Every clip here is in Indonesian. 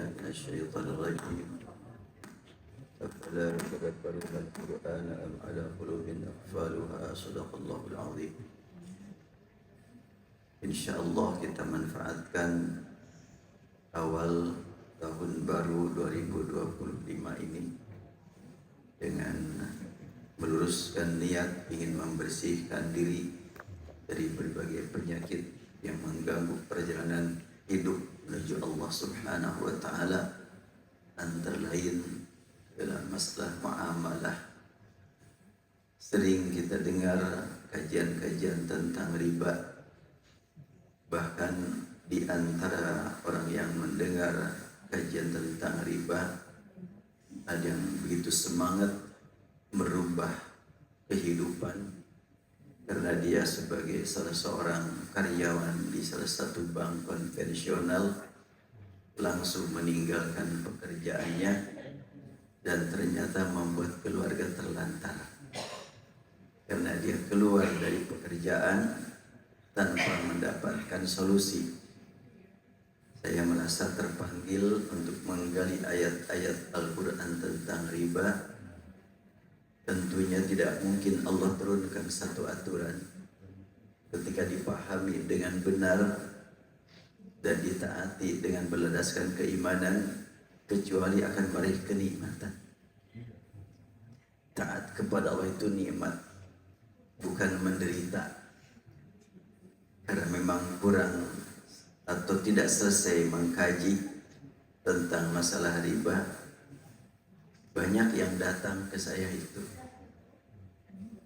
بالله من الشيطان الرجيم أفلا يتدبرون القرآن أم على قلوب أقفالها صدق الله العظيم. InsyaAllah kita manfaatkan awal tahun baru 2025 ini dengan meluruskan niat ingin membersihkan diri dari berbagai penyakit yang mengganggu perjalanan hidup menuju Allah Subhanahu wa Ta'ala, antara lain dalam masalah muamalah. Sering kita dengar kajian-kajian tentang riba. Bahkan di antara orang yang mendengar kajian tentang riba, ada yang begitu semangat merubah kehidupan karena dia sebagai salah seorang karyawan di salah satu bank konvensional langsung meninggalkan pekerjaannya dan ternyata membuat keluarga terlantar karena dia keluar dari pekerjaan tanpa mendapatkan solusi. Saya merasa terpanggil untuk menggali ayat-ayat Al-Quran tentang riba. Tentunya tidak mungkin Allah turunkan satu aturan ketika dipahami dengan benar dan ditaati dengan berlandaskan keimanan, kecuali akan meraih kenikmatan. Taat kepada Allah itu nikmat, bukan menderita. Karena memang kurang atau tidak selesai mengkaji tentang masalah riba, banyak yang datang ke saya itu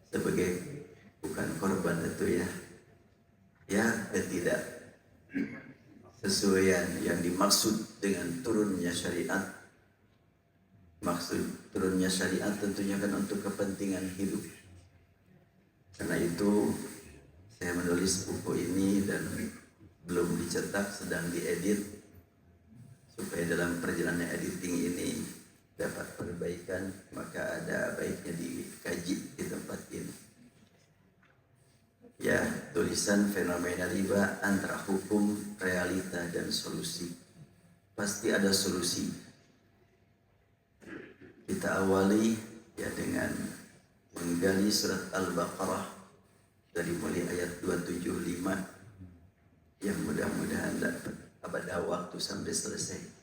sebagai bukan korban itu ya tidak sesuai yang dimaksud dengan turunnya syariat. Maksud turunnya syariat tentunya kan untuk kepentingan hidup. Karena itu saya menulis buku ini dan belum dicetak, sedang diedit supaya dalam perjalanan editing ini dapat perbaikan, maka ada baiknya dikaji di tempat ini. Ya, tulisan fenomena riba antara hukum, realita, dan solusi. Pasti ada solusi. Kita awali ya dengan menggali surat Al-Baqarah dari mulai ayat 275 yang mudah-mudahan dapat ada waktu sampai selesai.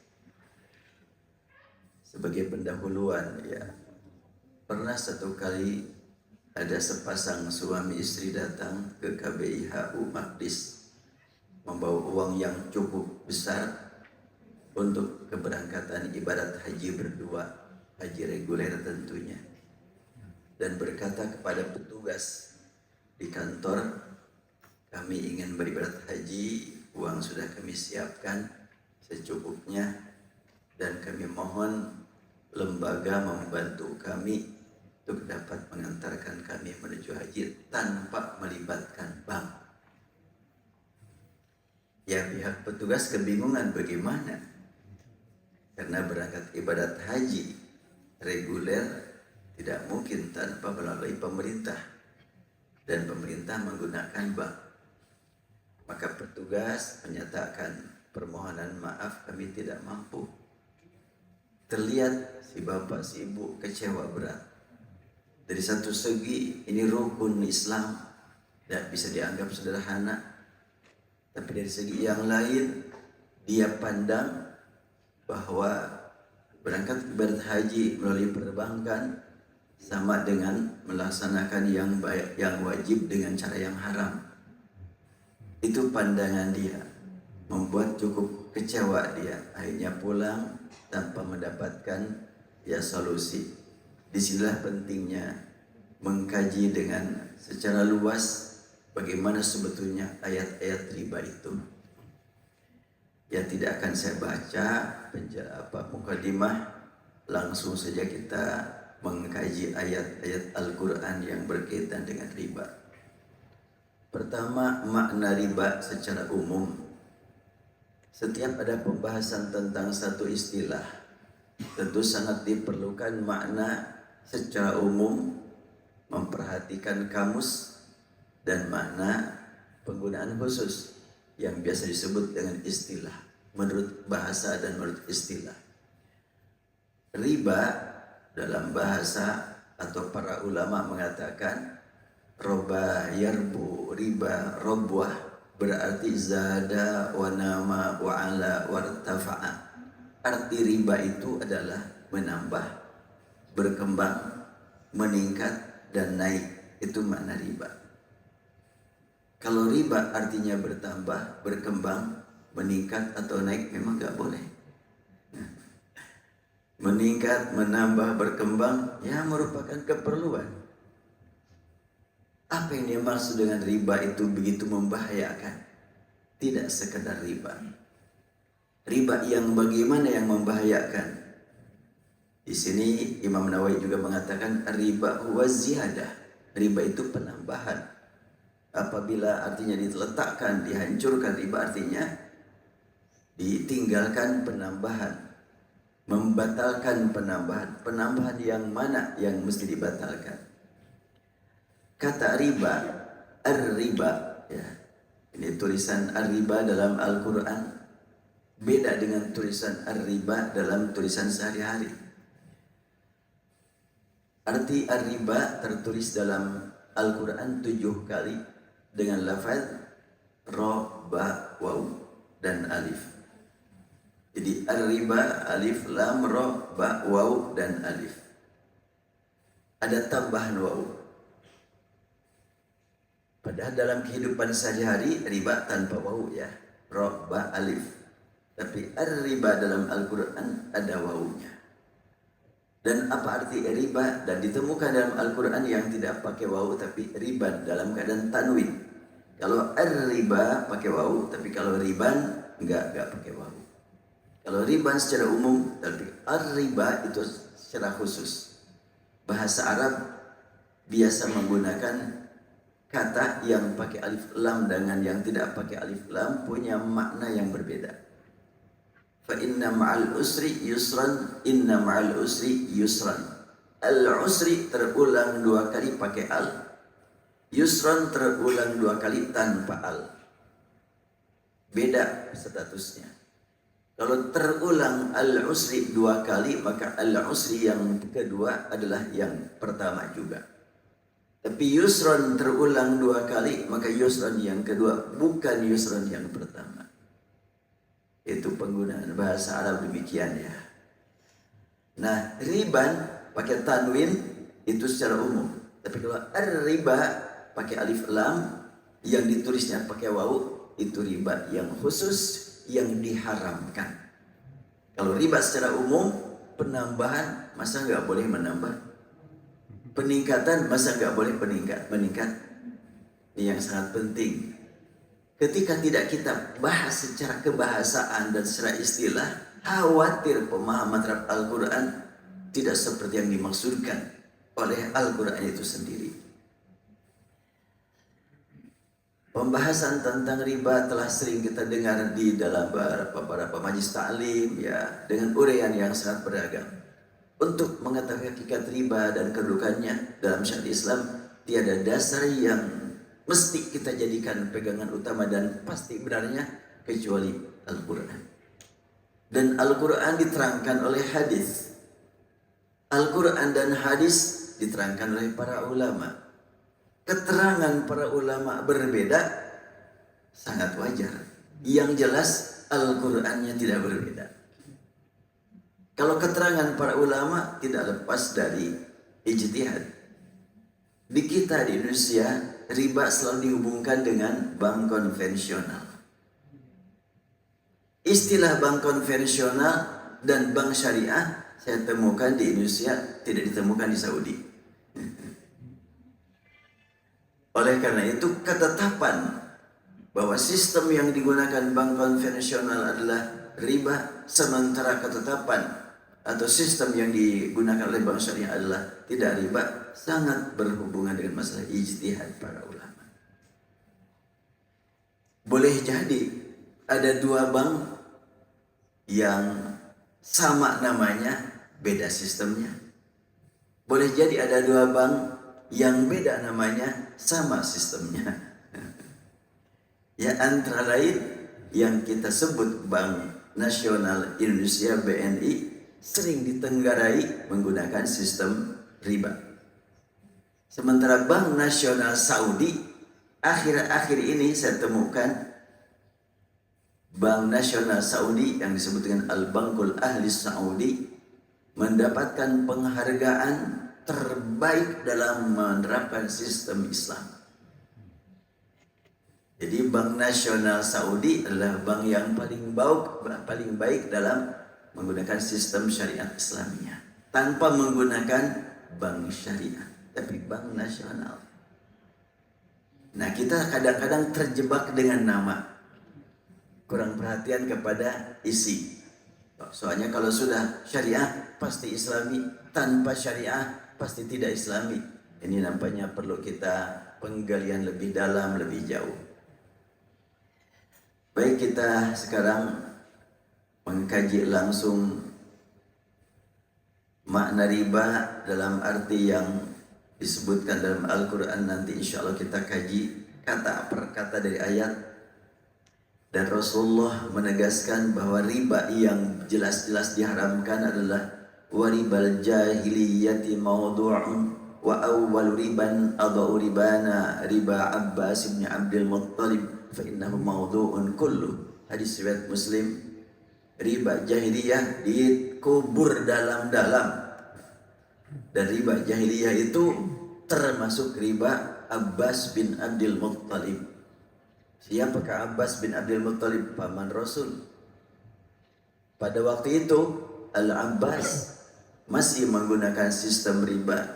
Sebagai pendahuluan ya, pernah satu kali ada sepasang suami istri datang ke KBIHU Maqdis membawa uang yang cukup besar untuk keberangkatan ibadat haji berdua, haji reguler tentunya, dan berkata kepada petugas di kantor, kami ingin beribadat haji, uang sudah kami siapkan secukupnya, dan kami mohon lembaga membantu kami untuk dapat mengantarkan kami menuju haji tanpa melibatkan bank. Ya, pihak petugas kebingungan bagaimana, karena berangkat ibadat haji reguler tidak mungkin tanpa melalui pemerintah, dan pemerintah menggunakan bank. Maka petugas menyatakan permohonan maaf, kami tidak mampu. Terlihat si bapak si ibu kecewa berat. Dari satu segi ini rukun Islam, tidak bisa dianggap sederhana. Tapi dari segi yang lain dia pandang bahwa berangkat ibadat haji melalui perbankan sama dengan melaksanakan yang wajib dengan cara yang haram. Itu pandangan dia, membuat cukup kecewa dia. Akhirnya pulang tanpa mendapatkan solusi. Disinilah pentingnya mengkaji dengan secara luas bagaimana sebetulnya ayat-ayat riba itu. Ya, tidak akan saya baca mukadimah, langsung saja kita mengkaji ayat-ayat Al-Quran yang berkaitan dengan riba. Pertama, makna riba secara umum. Setiap ada pembahasan tentang satu istilah, tentu sangat diperlukan makna secara umum, memperhatikan kamus dan makna penggunaan khusus yang biasa disebut dengan istilah. menurut bahasa dan menurut istilah. Riba dalam bahasa atau para ulama mengatakan roba yarbu, riba robwah berarti zada wa nama wa ala wartafa'a. Arti riba itu adalah menambah, berkembang, meningkat dan naik. Itu makna riba. Kalau riba artinya bertambah, berkembang, meningkat atau naik, memang gak boleh. Meningkat, menambah, berkembang, ya merupakan keperluan. Apa yang dimaksud dengan riba itu begitu membahayakan? Tidak sekedar riba. Riba yang bagaimana yang membahayakan? Di sini Imam Nawawi juga mengatakan riba huwa ziyadah. Riba itu penambahan. Apabila artinya diletakkan, dihancurkan, riba artinya ditinggalkan penambahan, membatalkan penambahan. Penambahan yang mana yang mesti dibatalkan? Kata riba, ar-riba, ya. Ini tulisan ar-riba dalam Al-Quran beda dengan tulisan ar-riba dalam tulisan sehari-hari. Arti ar-riba tertulis dalam Al-Quran 7 kali dengan lafaz ra, ba, waw dan alif. Jadi ar-riba, alif, lam, ra, ba, waw dan alif. Ada tambahan waw. Padahal dalam kehidupan sehari-hari riba tanpa waw, ya, ra, ba, alif. Tapi ar-riba dalam Al-Quran ada wawnya. Dan apa arti riba? Dan ditemukan dalam Al-Quran yang tidak pakai waw tapi riban dalam keadaan tanwin. Kalau ar-riba pakai waw, tapi kalau riban enggak pakai waw. Kalau riban secara umum, tapi ar-riba itu secara khusus. Bahasa Arab biasa menggunakan kata yang pakai alif lam dengan yang tidak pakai alif lam punya makna yang berbeda. Fa inna ma'al usri yusran, inna ma'al usri yusran. Al-usri terulang 2 kali pakai al. Yusran terulang 2 kali tanpa al. Beda statusnya. Kalau terulang al-usri 2 kali, maka al-usri yang kedua adalah yang pertama juga. Tapi yusran terulang 2 kali, maka yusran yang kedua bukan yusran yang pertama. Itu penggunaan bahasa Arab demikian, ya. Nah, riban pakai tanwin itu secara umum. Tapi kalau ar-riba pakai alif lam yang ditulisnya pakai waw, itu riba yang khusus yang diharamkan. Kalau riba secara umum, penambahan masa nggak boleh menambah? Peningkatan masa nggak boleh meningkat? Ini yang sangat penting. Ketika tidak kita bahas secara kebahasaan dan secara istilah, khawatir pemahaman terhadap Al-Quran tidak seperti yang dimaksudkan oleh Al-Quran itu sendiri. Pembahasan tentang riba telah sering kita dengar di dalam beberapa majlis ta'lim, ya, dengan uraian yang sangat beragam. Untuk mengetahui hakikat riba dan kedudukannya dalam syariat Islam, tiada dasar yang mesti kita jadikan pegangan utama dan pasti benarnya kecuali Al-Quran. Dan Al-Quran diterangkan oleh hadis. Al-Quran dan hadis diterangkan oleh para ulama. Keterangan para ulama berbeda sangat wajar. Yang jelas Al-Qurannya tidak berbeda. Kalau keterangan para ulama tidak lepas dari ijtihad. Di kita di Indonesia, riba selalu dihubungkan dengan bank konvensional. Istilah bank konvensional dan bank syariah saya temukan di Indonesia, tidak ditemukan di Saudi. Oleh karena itu, ketetapan bahwa sistem yang digunakan bank konvensional adalah riba, sementara ketetapan atau sistem yang digunakan oleh bank syariah adalah tidak riba, sangat berhubungan dengan masalah ijtihad para ulama. Boleh jadi ada 2 bank yang sama namanya, beda sistemnya. Boleh jadi ada 2 bank yang beda namanya, sama sistemnya. Ya, antara lain yang kita sebut bank Nasional Indonesia BNI sering ditenggarai menggunakan sistem riba. Sementara Bank Nasional Saudi akhir-akhir ini saya temukan Bank Nasional Saudi yang disebut dengan Al-Bankul Ahli Saudi mendapatkan penghargaan terbaik dalam menerapkan sistem Islam. Jadi Bank Nasional Saudi adalah bank yang paling baik dalam menggunakan sistem syariat Islamiyah tanpa menggunakan bank syariah, tapi bank nasional. Nah, kita kadang-kadang terjebak dengan nama, kurang perhatian kepada isi. Soalnya kalau sudah syariah pasti Islami, tanpa syariah pasti tidak Islami. Ini nampaknya perlu kita penggalian lebih dalam, lebih jauh. Baik, kita sekarang mengkaji langsung makna riba dalam arti yang disebutkan dalam Al-Quran. Nanti insya Allah kita kaji kata per kata dari ayat. Dan Rasulullah menegaskan bahwa riba yang jelas-jelas diharamkan adalah waribal jahiliyati mawdu'un wa awwal riban adau ribana riba Abbas bin Abdul Muttalib fa innahu mawdu'un kullu. Hadis riwayat Muslim. Riba jahiliyah dikubur dalam-dalam, dan riba jahiliyah itu termasuk riba Abbas bin Abdul Muttalib. Siapakah Abbas bin Abdul Muttalib? Paman Rasul. Pada waktu itu Al-Abbas masih menggunakan sistem riba,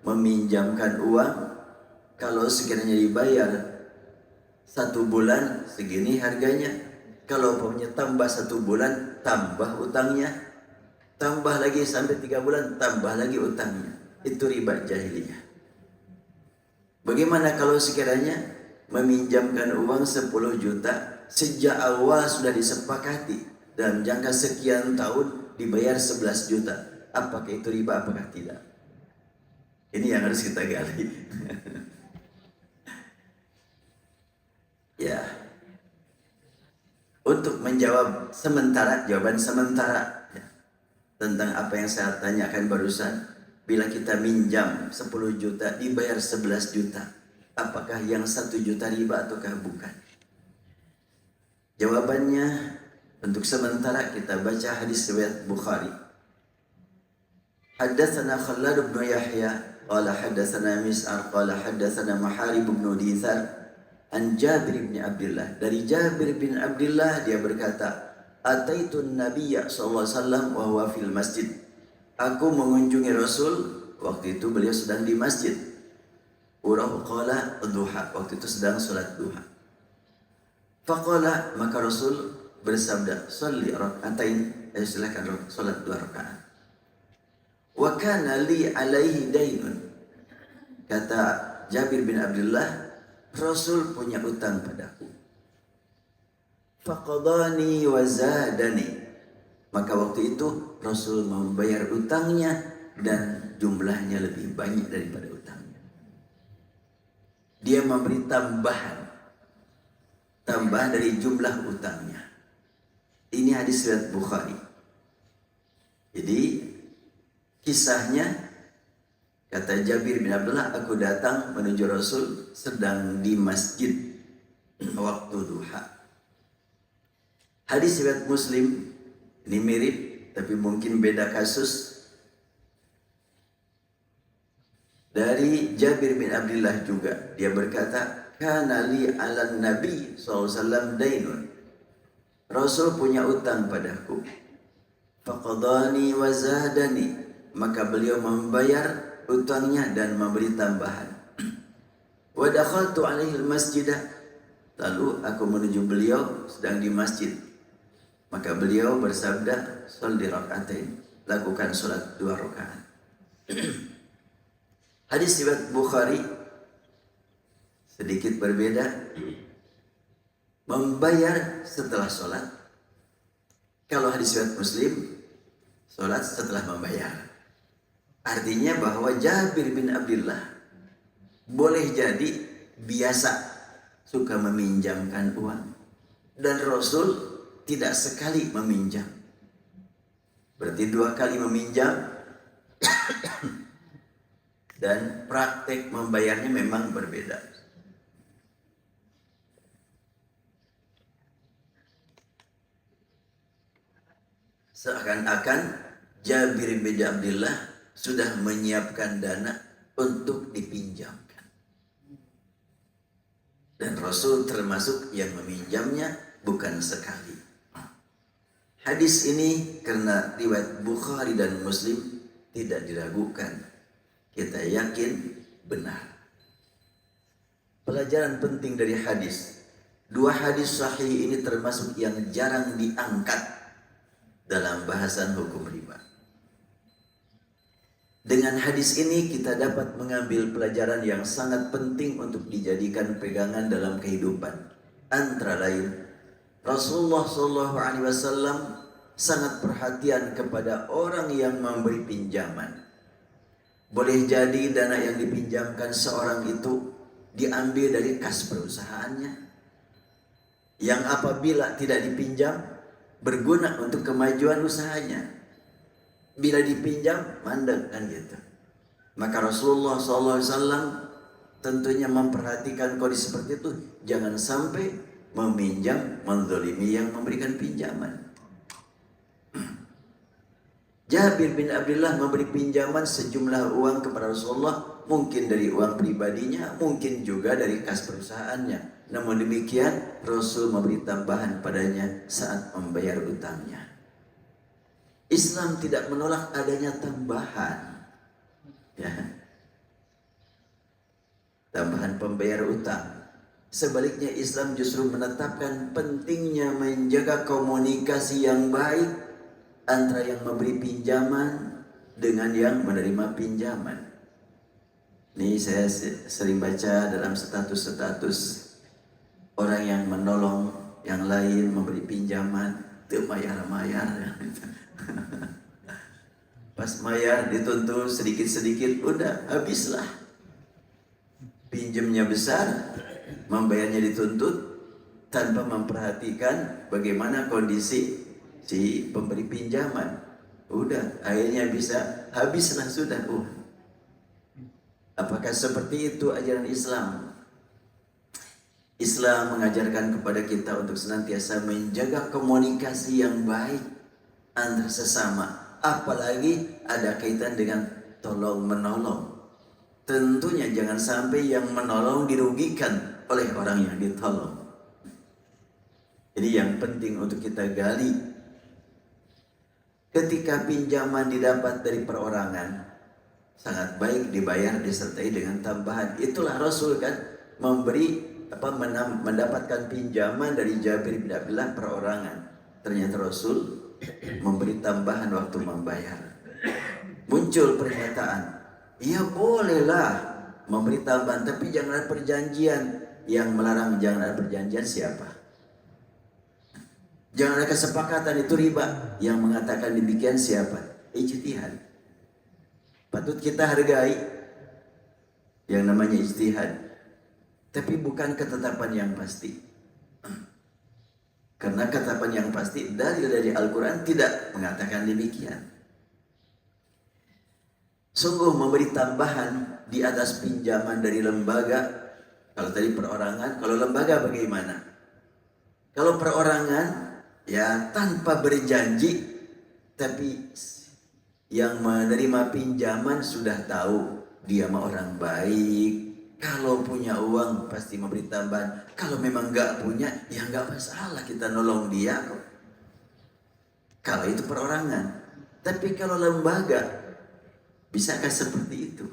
meminjamkan uang, kalau sekiranya dibayar 1 bulan segini harganya, kalau punya tambah 1 bulan tambah utangnya, tambah lagi sampai 3 bulan tambah lagi utangnya. Itu riba jahiliyah. Bagaimana kalau sekiranya meminjamkan uang 10 juta, sejak awal sudah disepakati dalam jangka sekian tahun dibayar 11 juta. Apakah itu riba, apakah tidak? Ini yang harus kita gali. Ya. Untuk menjawab jawaban sementara ya, tentang apa yang saya tanyakan barusan, bila kita minjam 10 juta dibayar 11 juta, apakah yang 1 juta riba ataukah bukan? Jawabannya untuk sementara kita baca hadis riwayat Bukhari. Haddatsana Khallad bin Yahya qala haddatsana Mis'ar qala haddatsana Maharib bin Dithar an Jabir bin Abdullah. Dari Jabir bin Abdullah dia berkata, Ataitun Nabiyya sallallahu alaihi wasallam wa huwa fil masjid. Aku mengunjungi Rasul, waktu itu beliau sedang di masjid. Urahu qala duha, waktu itu sedang salat duha. Faqala, maka Rasul bersabda, "Shalli rak'atain." Silakan salat 2 rakaat. Wa kana li alaihi dainun. Kata Jabir bin Abdullah, Rasul punya utang padaku. Faqadani wa zadani. Maka waktu itu Rasul membayar utangnya dan jumlahnya lebih banyak daripada utangnya. Dia memberi tambahan dari jumlah utangnya. Ini hadis riwayat Bukhari. Jadi kisahnya, kata Jabir bin Abdullah, aku datang menuju Rasul sedang di masjid waktu duha. Hadis riwayat Muslim ini mirip tapi mungkin beda kasus. Dari Jabir bin Abdullah juga, dia berkata, kana li 'alan nabi sallallahu alaihi wasallam dainun. Rasul punya utang padaku. Faqadani wa zadani. Maka beliau membayar utangnya dan memberi tambahan. Wa dakhaltu alaihi al-masjidah. Lalu aku menuju beliau sedang di masjid. Maka beliau bersabda, "Shalli rak'atain." Lakukan salat 2 rakaat. Hadis riwayat Bukhari sedikit berbeda. Membayar setelah salat. Kalau hadis riwayat Muslim, salat setelah membayar. Artinya bahwa Jabir bin Abdullah boleh jadi biasa suka meminjamkan uang, dan Rasul tidak sekali meminjam. Berarti 2 kali meminjam dan praktek membayarnya memang berbeda. Seakan-akan Jabir bin Abdullah sudah menyiapkan dana untuk dipinjamkan. Dan Rasul termasuk yang meminjamnya bukan sekali. Hadis ini karena riwayat Bukhari dan Muslim tidak diragukan. Kita yakin benar. Pelajaran penting dari hadis. 2 hadis sahih ini termasuk yang jarang diangkat dalam bahasan hukum riba. Dengan hadis ini kita dapat mengambil pelajaran yang sangat penting untuk dijadikan pegangan dalam kehidupan. Antara lain, Rasulullah SAW sangat perhatian kepada orang yang memberi pinjaman. Boleh jadi dana yang dipinjamkan seorang itu diambil dari kas perusahaannya, yang apabila tidak dipinjam berguna untuk kemajuan usahanya. Bila dipinjam, mandek kan gitu. Maka Rasulullah SAW tentunya memperhatikan kondisi seperti itu. Jangan sampai meminjam, menzalimi yang memberikan pinjaman. Jabir bin Abdullah memberi pinjaman sejumlah uang kepada Rasulullah. Mungkin dari uang pribadinya, mungkin juga dari kas perusahaannya. Namun demikian, Rasul memberi tambahan padanya saat membayar utangnya. Islam tidak menolak adanya tambahan, ya, tambahan pembayar utang. Sebaliknya Islam justru menetapkan pentingnya menjaga komunikasi yang baik antara yang memberi pinjaman dengan yang menerima pinjaman. Ini saya sering baca dalam status-status orang yang menolong yang lain memberi pinjaman, itu mayar-mayar. Pas mayar dituntut sedikit-sedikit, udah habislah. Pinjamnya besar, membayarnya dituntut tanpa memperhatikan bagaimana kondisi si pemberi pinjaman. Udah, akhirnya bisa habislah sudah. Apakah seperti itu ajaran Islam? Islam mengajarkan kepada kita untuk senantiasa menjaga komunikasi yang baik antar sesama, apalagi ada kaitan dengan tolong menolong. Tentunya jangan sampai yang menolong dirugikan oleh orang yang ditolong. Ini yang penting untuk kita gali. Ketika pinjaman didapat dari perorangan, sangat baik dibayar disertai dengan tambahan. Itulah Rasul kan mendapatkan pinjaman dari Jabir bin Abdullah perorangan. Ternyata Rasul memberi tambahan waktu membayar. Muncul pernyataan, ya bolehlah memberi tambahan, tapi jangan ada perjanjian. Yang melarang jangan ada perjanjian siapa? Jangan ada kesepakatan, itu riba. Yang mengatakan demikian siapa? Ijtihad. Patut kita hargai yang namanya ijtihad, tapi bukan ketetapan yang pasti. Karena ketetapan yang pasti dari Al-Quran tidak mengatakan demikian. Sungguh memberi tambahan di atas pinjaman dari lembaga. Kalau tadi perorangan, kalau lembaga bagaimana? Kalau perorangan, ya tanpa berjanji, tapi yang menerima pinjaman sudah tahu dia mah orang baik. Kalau punya uang pasti memberi tambahan. Kalau memang nggak punya, ya nggak masalah, kita nolong dia kok. Kalau itu perorangan. Tapi kalau lembaga, bisakah seperti itu?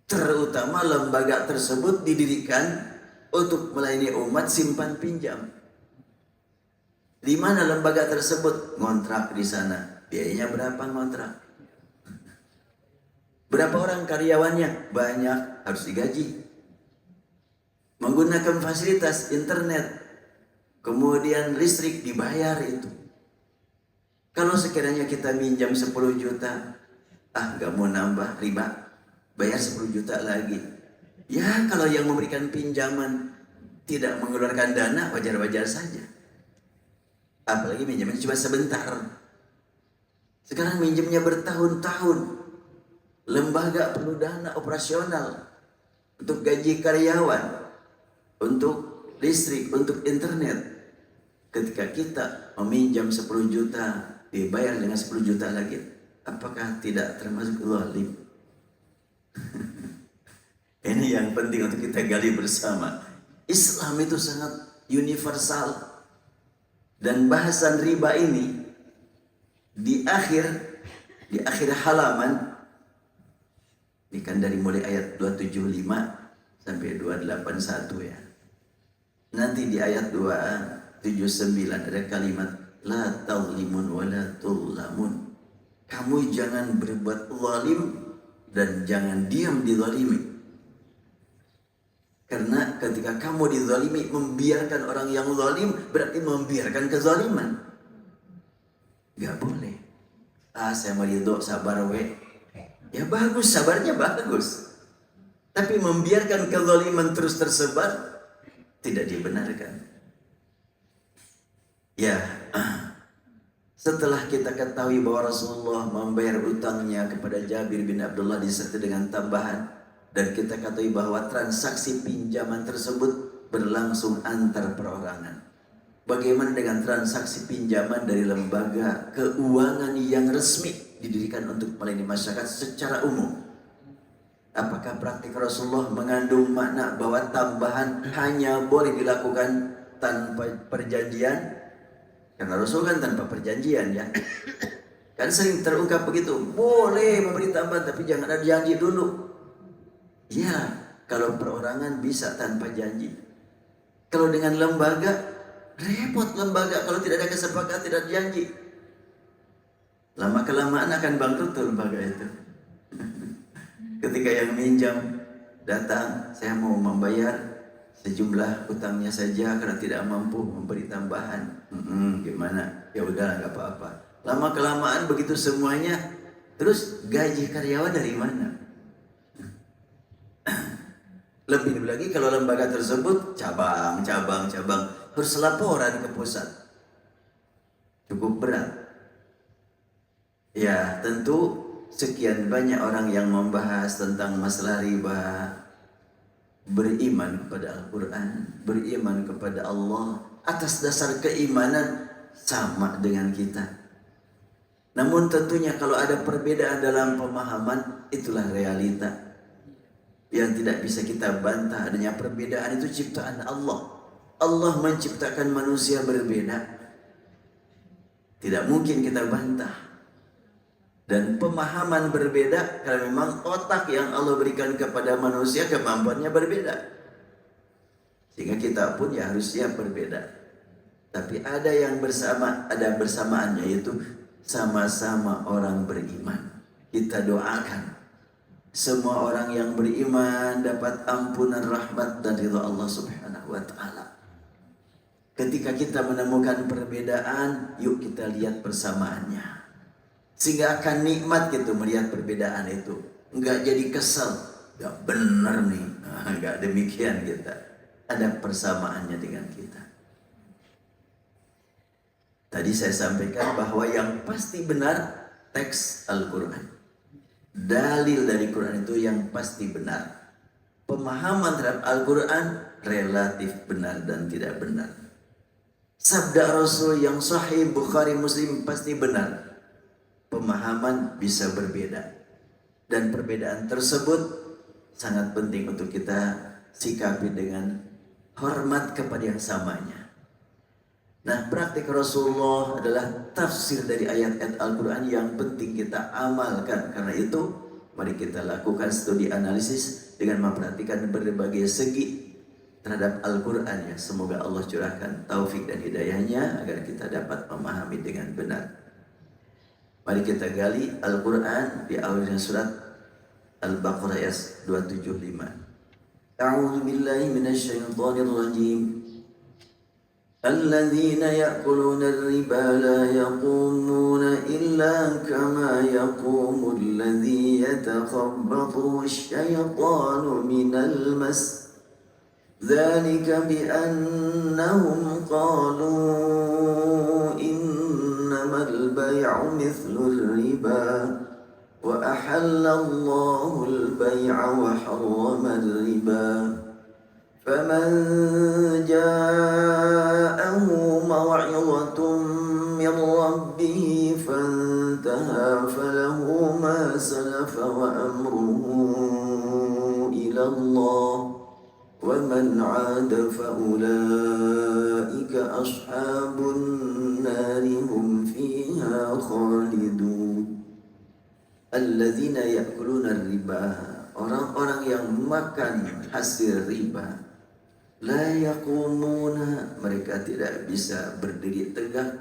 Terutama lembaga tersebut didirikan untuk melayani umat simpan pinjam. Di mana lembaga tersebut? Ngontrak di sana. Biayanya berapa ngontrak? Berapa orang karyawannya? Banyak, harus digaji. Menggunakan fasilitas internet, kemudian listrik dibayar itu. Kalau sekiranya kita minjam 10 juta, gak mau nambah riba, bayar 10 juta lagi. Ya kalau yang memberikan pinjaman tidak mengeluarkan dana, wajar-wajar saja. Apalagi minjamnya cuma sebentar. Sekarang minjemnya bertahun-tahun. Lembaga perlu dana operasional untuk gaji karyawan, untuk listrik, untuk internet. Ketika kita meminjam 10 juta, dibayar dengan 10 juta lagi, apakah tidak termasuk zalim? Ini yang penting untuk kita gali bersama. Islam itu sangat universal. Dan bahasan riba ini di akhir halaman, ini kan dari mulai ayat 275 sampai 281 ya. Nanti di ayat 279 ada kalimat la tazlimun wa la tuzlamun. Kamu jangan berbuat zalim dan jangan diam dizalimi. Karena ketika kamu dizalimi, membiarkan orang yang zalim berarti membiarkan kezaliman. Gak boleh. Saya meridho, sabar we. Ya bagus, sabarnya bagus. Tapi membiarkan kezaliman terus tersebar tidak dibenarkan. Ya, setelah kita ketahui bahwa Rasulullah membayar utangnya kepada Jabir bin Abdullah disertai dengan tambahan, dan kita ketahui bahwa transaksi pinjaman tersebut berlangsung antar perorangan. Bagaimana dengan transaksi pinjaman dari lembaga keuangan yang resmi didirikan untuk melayani masyarakat secara umum? Apakah praktik Rasulullah mengandung makna bahwa tambahan hanya boleh dilakukan tanpa perjanjian? Karena Rasul kan tanpa perjanjian ya. Kan sering terungkap begitu, boleh memberi tambahan tapi jangan ada janji dulu. Ya, kalau perorangan bisa tanpa janji. Kalau dengan lembaga, repot lembaga kalau tidak ada kesepakatan, tidak janji. Lama-kelamaan akan bangkrut tuh lembaga itu. Ketika yang minjam datang, saya mau membayar sejumlah utangnya saja karena tidak mampu memberi tambahan. Gimana? Ya udah nggak apa-apa. Lama-kelamaan begitu semuanya, terus gaji karyawan dari mana? Lebih lagi kalau lembaga tersebut cabang harus laporan ke pusat. Cukup berat. Ya, tentu sekian banyak orang yang membahas tentang masalah riba, beriman kepada Al-Quran, beriman kepada Allah, atas dasar keimanan sama dengan kita. Namun tentunya kalau ada perbedaan dalam pemahaman, itulah realita yang tidak bisa kita bantah. Adanya perbedaan itu ciptaan Allah. Allah menciptakan manusia berbeda. Tidak mungkin kita bantah. Dan pemahaman berbeda karena memang otak yang Allah berikan kepada manusia kemampuannya berbeda. Sehingga kita pun ya harus siap berbeda. Tapi ada yang ada bersamaannya, yaitu sama-sama orang beriman. Kita doakan semua orang yang beriman dapat ampunan, rahmat dan ridha Allah Subhanahu wa taala. Ketika kita menemukan perbedaan, yuk kita lihat persamaannya. Sehingga akan nikmat gitu melihat perbedaan itu. Enggak jadi kesel, enggak benar nih. Enggak demikian kita. Ada persamaannya dengan kita. Tadi saya sampaikan bahwa yang pasti benar teks Al-Quran. Dalil dari Quran itu yang pasti benar. Pemahaman terhadap Al-Quran relatif benar dan tidak benar. Sabda Rasul yang sahih Bukhari Muslim pasti benar. Pemahaman bisa berbeda. Dan perbedaan tersebut sangat penting untuk kita sikapi dengan hormat kepada yang samanya. Nah, praktik Rasulullah adalah tafsir dari ayat-ayat Al-Quran yang penting kita amalkan. Karena itu, mari kita lakukan studi analisis dengan memperhatikan berbagai segi terhadap Al-Quran ya. Semoga Allah curahkan taufik dan hidayahnya agar kita dapat memahami dengan benar. Mari kita gali Al-Quran di awalnya surat Al-Baqarah ayat 275. A'udzu billahi minasyaitonir rajim. الذين يأكلون الربا لا يقومون إلا كما يقوم الذي يتخبطه الشيطان من المس ذلك بأنهم قالوا البيع مثل الربا وأحل الله البيع وحرم الربا فمن جاءه موعظة من ربه فانتهى فله ما سلف وأمره إلى الله ومن عاد فأولئك أصحاب النار هم فيها خالدون. الذين يأكلون الربا, orang-orang yang makan hasil riba. La yaqumuna, mereka tidak bisa berdiri tegak.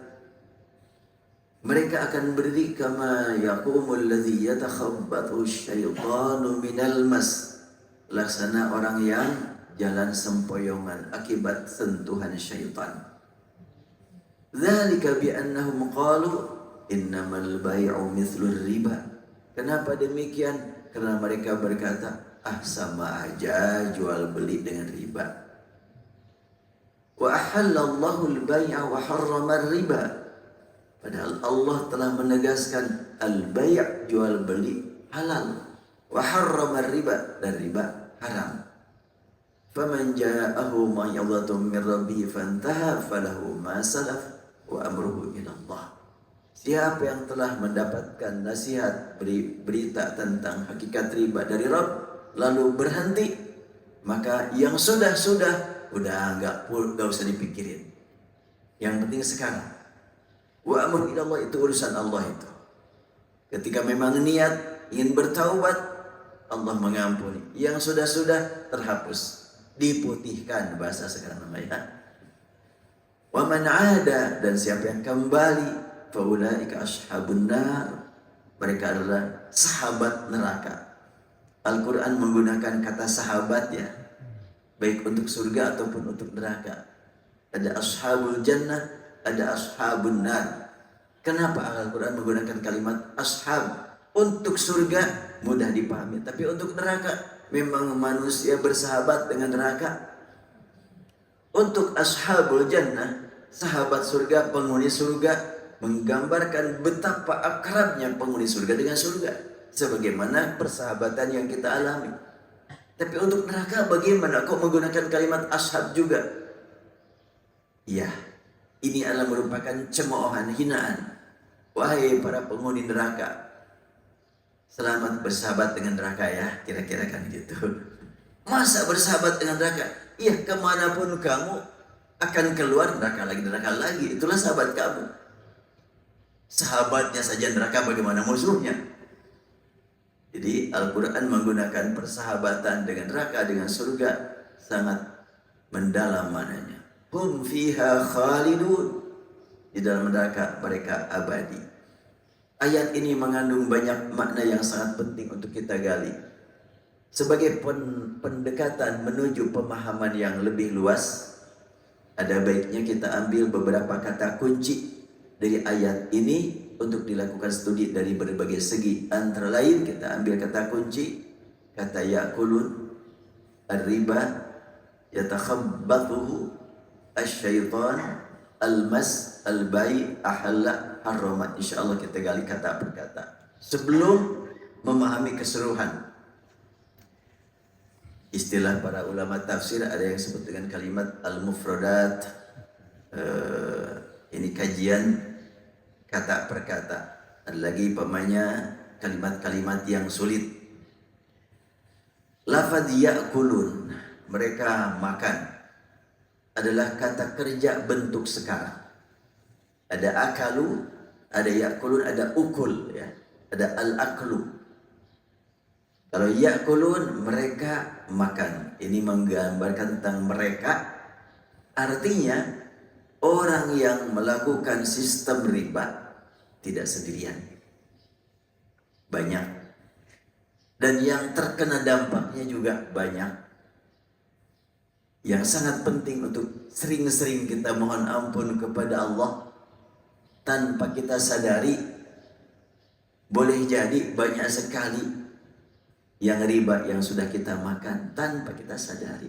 Mereka akan berdiri kama yaqumul ladzi yatakhabbathu syaitanu minal mas, laksana orang yang jalan sempoyongan akibat sentuhan syaitan. Dzalika bi annahum qalu innamal bai'u mithlur riba. Kenapa demikian? Karena mereka berkata, sama aja jual beli dengan riba. Wa ahallallahu al-bai'a wa harrama riba. Padahal Allah telah menegaskan al-bai' jual beli halal, wa harrama riba, dan riba haram. Faman ja'ahu mau'izatun min rabbih fantaha falahu ma salaf wa amruhu ila Allah. Siapa yang telah mendapatkan nasihat berita tentang hakikat riba dari Rabb lalu berhenti, maka yang sudah udah enggak usah dipikirin. Yang penting sekarang. Wa amruhu ila Allah, itu urusan Allah itu. Ketika memang niat ingin bertaubat, Allah mengampuni. Yang sudah terhapus, diputihkan bahasa sekarang namanya. Wa man 'ada, dan siapa yang kembali, faulaika ashabun nar, mereka adalah sahabat neraka. Al-Quran menggunakan kata sahabat ya, baik untuk surga ataupun untuk neraka. Ada ashabul jannah, ada ashabun nar. Kenapa Al-Quran menggunakan kalimat ashab? Untuk surga mudah dipahami, tapi untuk neraka memang manusia bersahabat dengan neraka. Untuk ashabul jannah, sahabat surga, penghuni surga, menggambarkan betapa akrabnya penghuni surga dengan surga, sebagaimana persahabatan yang kita alami. Tapi untuk neraka bagaimana? Kok menggunakan kalimat ashab juga? Ya, ini adalah merupakan cemoohan, hinaan. Wahai para penghuni neraka, selamat bersahabat dengan neraka ya, kira-kira kan gitu. Masa bersahabat dengan neraka? Iya, kemanapun kamu akan keluar neraka lagi. Itulah sahabat kamu. Sahabatnya saja neraka, bagaimana musuhnya? Jadi Al-Quran menggunakan persahabatan dengan neraka, dengan surga, sangat mendalam maknanya. Hum fiha khalidun, di dalam neraka mereka abadi. Ayat ini mengandung banyak makna yang sangat penting untuk kita gali. Sebagai pendekatan menuju pemahaman yang lebih luas, ada baiknya kita ambil beberapa kata kunci dari ayat ini untuk dilakukan studi dari berbagai segi. Antara lain kita ambil kata kunci, kata yakulun, ar-riba, yatakhabbathuhu, asyaitan, al-mas, al-bai, ahalla, harrama. Insyaallah kita gali kata per kata sebelum memahami keseluruhan. Istilah para ulama tafsir ada yang disebut dengan kalimat al-mufradat. Ini kajian kata per kata. Ada lagi pemanya kalimat-kalimat yang sulit. Lafaz ya'kulun, mereka makan, adalah kata kerja bentuk sekarang. Ada akalu, ada ya'kulun, ada ukul ya. Ada al-aklu. Kalau ya'kulun, mereka makan. Ini menggambarkan tentang mereka. Artinya orang yang melakukan sistem riba tidak sendirian, banyak. Dan yang terkena dampaknya juga banyak. Yang sangat penting untuk sering-sering kita mohon ampun kepada Allah tanpa kita sadari. Boleh jadi banyak sekali yang riba yang sudah kita makan tanpa kita sadari.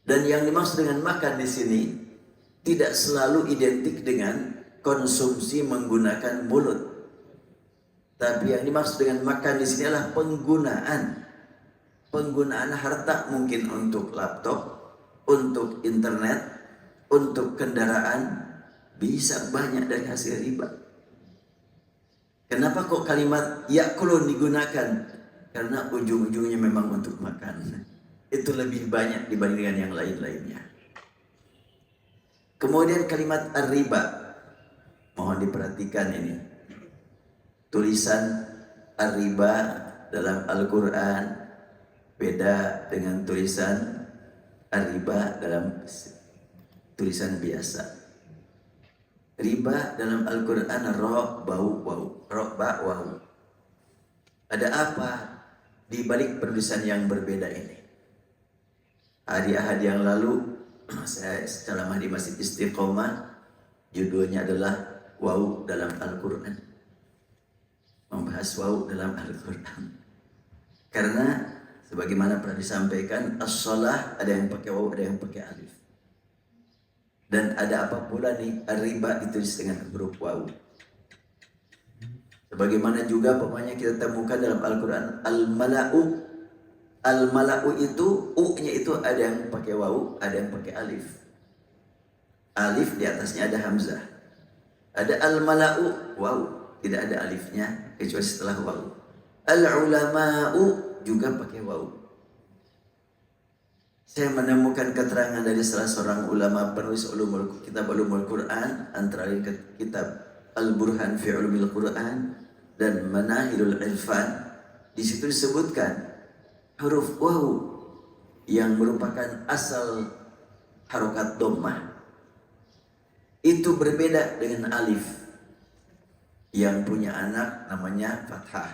Dan yang dimaksud dengan makan di sini tidak selalu identik dengan konsumsi menggunakan mulut. Tapi yang dimaksud dengan makan di sini adalah penggunaan harta, mungkin untuk laptop, untuk internet, untuk kendaraan, bisa banyak dari hasil riba. Kenapa kok kalimat yakulun digunakan? Karena ujung-ujungnya memang untuk makan. Itu lebih banyak dibandingkan yang lain-lainnya. Kemudian kalimat ar-riba, mohon diperhatikan ini. Tulisan ar-riba dalam Al-Quran beda dengan tulisan ar-riba dalam tulisan biasa. Riba dalam Al-Quran ro bau wau, ro ba wau. Ada apa di balik penulisan yang berbeda ini? Hari-ahad yang lalu saya ceramah di Masjid Istiqomah, judulnya adalah wau dalam Al-Quran. Membahas wau dalam Al-Quran. Karena sebagaimana pernah disampaikan, as-shalah ada yang pakai wau, ada yang pakai alif. Dan ada apa pula nih, riba ditulis dengan huruf wau. Sebagaimana juga pokoknya kita temukan dalam Al-Quran al-mala'u. Al-mala'u itu u-nya itu ada yang pakai wau, ada yang pakai alif. Alif di atasnya ada hamzah. Ada al-mala'u wau, tidak ada alifnya kecuali setelah wau. Al-ulama'u juga pakai wau. Saya menemukan keterangan dari salah seorang ulama penulis kitab Ulumul Quran, antara lain kitab Al-Burhan fi Ulumil Quran dan Manahilul Irfan. Di situ disebutkan huruf waw yang merupakan asal harokat dhammah itu berbeda dengan alif yang punya anak namanya fathah.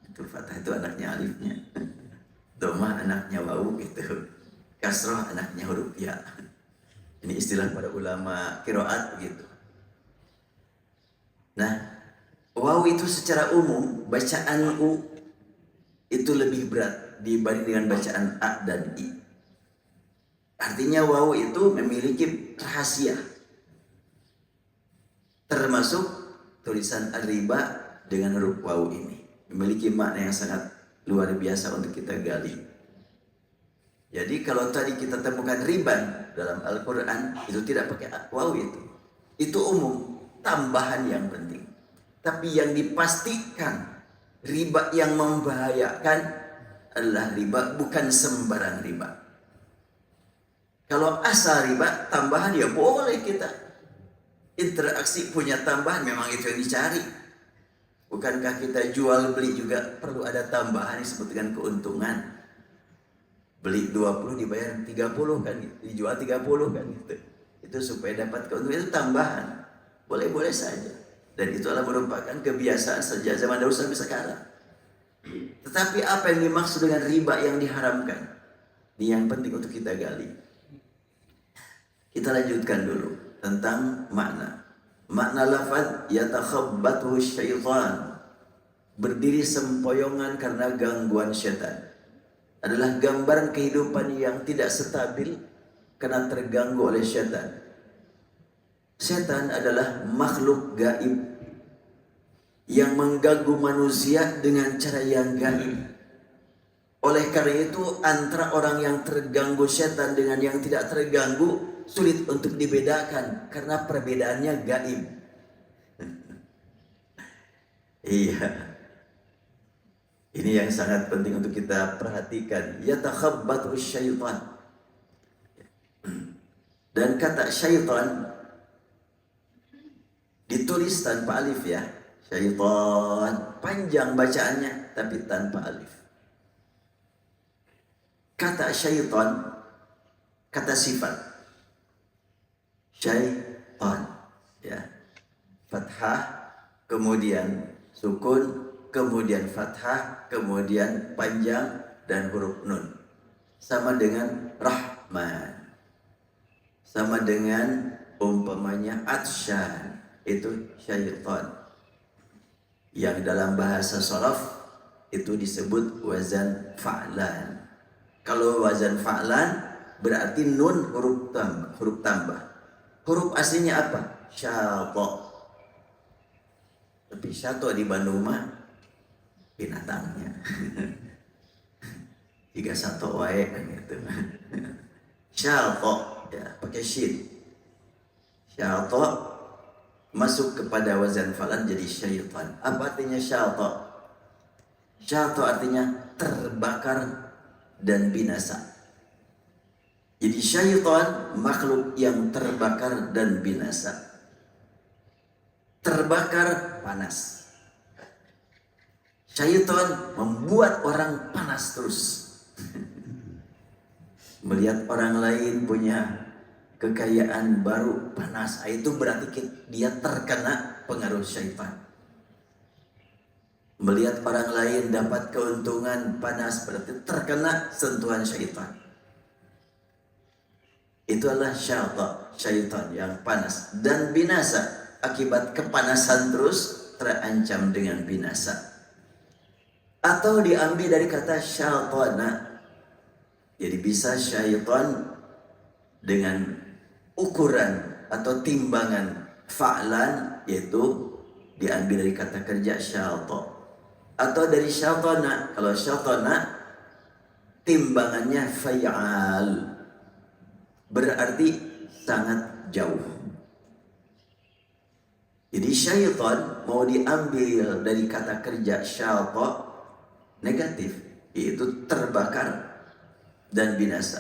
Itu fathah itu anaknya alifnya, dhammah anaknya waw gitu. Kasroh anaknya huruf ya. Ini istilah para ulama qiraat gitu. Nah, waw itu secara umum bacaan u itu lebih berat dibanding dengan bacaan a dan i. Artinya waw itu memiliki rahasia. Termasuk tulisan ar-riba dengan huruf waw ini memiliki makna yang sangat luar biasa untuk kita gali. Jadi kalau tadi kita temukan riban dalam Al-Quran, itu tidak pakai waw itu. Itu umum, tambahan yang penting. Tapi yang dipastikan, riba yang membahayakan adalah riba, bukan sembarang riba. Kalau asal riba, tambahan ya boleh kita. Interaksi punya tambahan, memang itu yang dicari. Bukankah kita jual beli juga perlu ada tambahan yang disebut dengan keuntungan? Beli 20 dibayar 30 kan, dijual 30 kan gitu. Itu supaya dapat keuntungan, itu tambahan. Boleh-boleh saja. Dan itu adalah merupakan kebiasaan sejak zaman dahulu sampai sekarang. Tetapi apa yang dimaksud dengan riba yang diharamkan? Ini yang penting untuk kita gali. Kita lanjutkan dulu tentang makna. Makna lafaz yatakhabbathu syaitan, berdiri sempoyongan karena gangguan syaitan, adalah gambaran kehidupan yang tidak stabil karena terganggu oleh syaitan. Syaitan adalah makhluk gaib yang mengganggu manusia dengan cara yang gaib. Oleh karena itu antara orang yang terganggu syaitan dengan yang tidak terganggu sulit untuk dibedakan karena perbedaannya gaib. Iya. Ini yang sangat penting untuk kita perhatikan. Yatakhabbatu syaitan. Dan kata syaitan ditulis tanpa alif ya. Syaitan panjang bacaannya tapi tanpa alif. Kata syaitan, kata sifat. Syaitan ya. Fathah, kemudian sukun, kemudian fathah, kemudian panjang dan huruf nun. Sama dengan Rahman. Sama dengan umpamanya Atsyan, itu syaitan. Yang dalam bahasa sharaf itu disebut wazan fa'lan. Kalau wazan fa'lan berarti nun huruf tambah. Huruf aslinya apa? Syata. Tapi syato di Bandung mah binatangnya. Jika satu wae kan gitu. Syato ya pakai shin. Syato masuk kepada wazan falan jadi syaitan. Apa artinya syato? Syato artinya terbakar dan binasa. Jadi syaitan makhluk yang terbakar dan binasa. Terbakar panas. Syaitan membuat orang panas terus. Melihat orang lain punya kekayaan baru panas, itu berarti dia terkena pengaruh syaitan. Melihat orang lain dapat keuntungan panas, berarti terkena sentuhan syaitan. Itu adalah syaitan yang panas dan binasa. Akibat kepanasan terus terancam dengan binasa. Atau diambil dari kata syaitana. Jadi bisa syaitan dengan ukuran atau timbangan fa'lan, yaitu diambil dari kata kerja syaitan. Atau dari syaitana. Kalau syaitana timbangannya fa'al, berarti sangat jauh. Jadi syaitan mau diambil dari kata kerja syaitan negatif, yaitu terbakar dan binasa.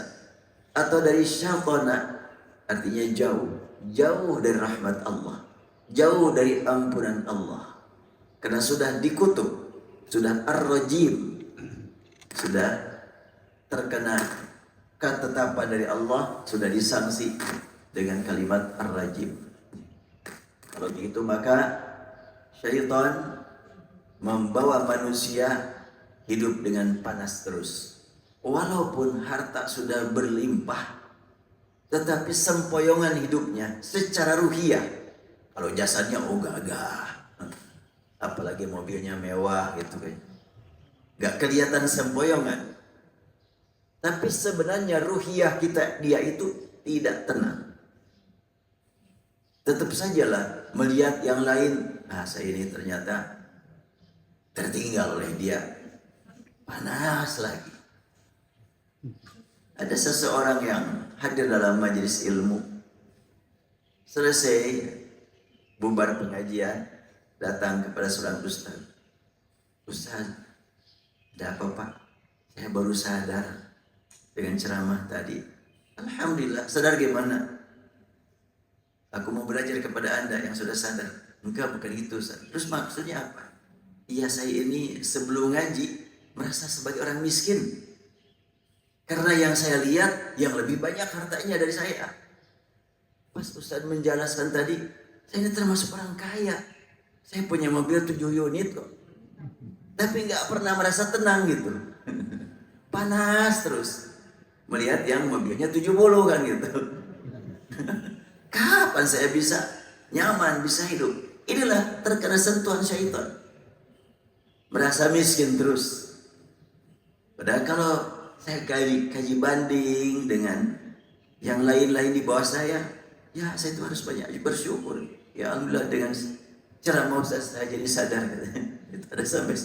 Atau dari syaitana artinya jauh, jauh dari rahmat Allah, jauh dari ampunan Allah, karena sudah dikutuk, sudah ar-rajim, sudah terkena ketetapan dari Allah, sudah disanksi dengan kalimat ar-rajim. Kalau begitu maka syaitan membawa manusia hidup dengan panas terus. Walaupun harta sudah berlimpah, tetapi sempoyongan hidupnya secara ruhiyah. Kalau jasadnya gagah, apalagi mobilnya mewah gitu kan, gak kelihatan sempoyongan. Tapi sebenarnya ruhiyah dia itu tidak tenang. Tetap sajalah melihat yang lain, saya ini ternyata tertinggal oleh dia. Panas lagi. Ada seseorang yang hadir dalam majelis ilmu. Selesai bubar pengajian, datang kepada seorang ustaz. Ustaz, ada apa Pak? Saya baru sadar dengan ceramah tadi. Alhamdulillah. Sadar gimana? Aku mau belajar kepada Anda yang sudah sadar. Enggak, bukan itu Ustaz. Terus maksudnya apa? Iya, saya ini sebelum ngaji merasa sebagai orang miskin. Karena yang saya lihat yang lebih banyak hartanya dari saya. Pas Ustaz menjelaskan tadi, saya ini termasuk orang kaya. Saya punya mobil 7 unit kok. Tapi nggak pernah merasa tenang gitu. Panas terus. Melihat yang mobilnya 70 kan gitu. Kapan saya bisa nyaman, bisa hidup? Inilah terkena sentuhan syaitan. Merasa miskin terus. Padahal kalau saya kaji banding dengan yang lain-lain di bawah saya, ya saya itu harus banyak bersyukur. Ya alhamdulillah dengan ceramah Ustaz saya jadi sadar. Itu ada sampai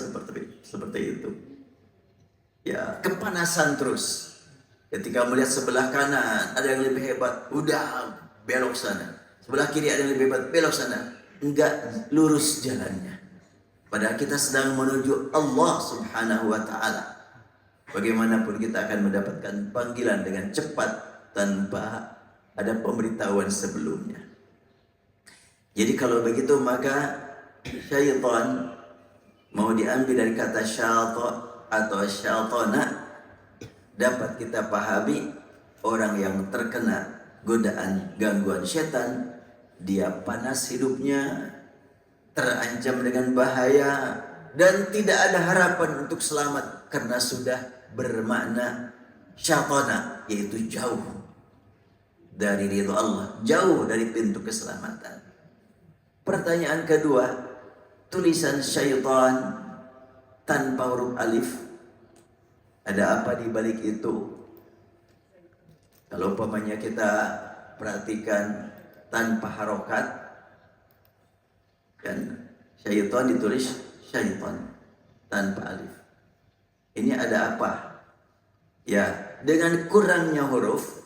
seperti itu. Ya kepanasan terus. Ketika melihat sebelah kanan ada yang lebih hebat, udah belok sana. Sebelah kiri ada yang lebih hebat, belok sana. Enggak lurus jalannya. Padahal kita sedang menuju Allah Subhanahu wa ta'ala. Bagaimanapun kita akan mendapatkan panggilan dengan cepat tanpa ada pemberitahuan sebelumnya. Jadi kalau begitu maka syaitan mau diambil dari kata syaitan atau syaitana, dapat kita pahami orang yang terkena godaan gangguan setan, dia panas hidupnya, terancam dengan bahaya, dan tidak ada harapan untuk selamat karena sudah bermakna syaitana, yaitu jauh dari ridha Allah, jauh dari pintu keselamatan. Pertanyaan kedua, tulisan syaitan tanpa huruf alif, ada apa di balik itu? Kalau umpamanya kita perhatikan tanpa harokat, kan Syaitan ditulis syaitan tanpa alif. Ini ada apa? Ya, dengan kurangnya huruf